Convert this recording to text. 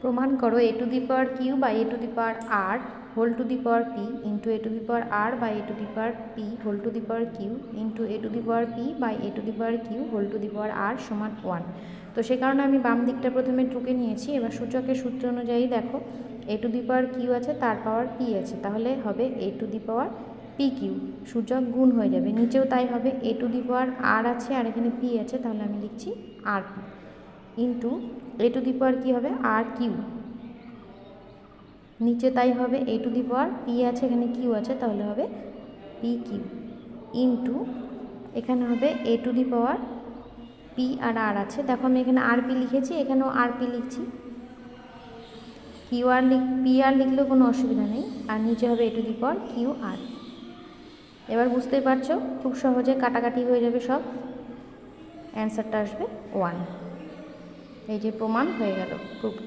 প্রমাণ করো a to the power Q by a to the power r whole to the power p into a to the power r by a to the power p whole to the power Q into a to the power p by a to the power Q whole to the power r সমান 1। তো সে কারণে আমি বাম দিকটা প্রথমে টুকে নিয়েছি। এবার সূচকের সূত্র অনুযায়ী দেখো a to the power Q আছে, তার পাওয়ার p আছে, তাহলে হবে a to the power p Q, সূচক গুণ হয়ে যাবে। নিচেও তাই হবে, a to the power r আছে আর এখানে p আছে, তাহলে আমি লিখছি r p into a to the power কী হবে r কিউ, নিচে তাই হবে a to the power p আছে এখানে কিউ আছে, তাহলে হবে p কিউ ইন্টু এখানে হবে a to the power p আর r আছে, দেখো আমি এখানে আর পি লিখেছি, এখানেও আর পি লিখছি, কিউ আর পি আর লিখলেও কোনো অসুবিধা নেই, আর নিচে হবে a to the power q r. এবার বুঝতেই পারছো খুব সহজে কাটাকাটি হয়ে যাবে সব, অ্যান্সারটা আসবে 1। এই যে প্রমাণ হয়ে গেল, প্রুফড।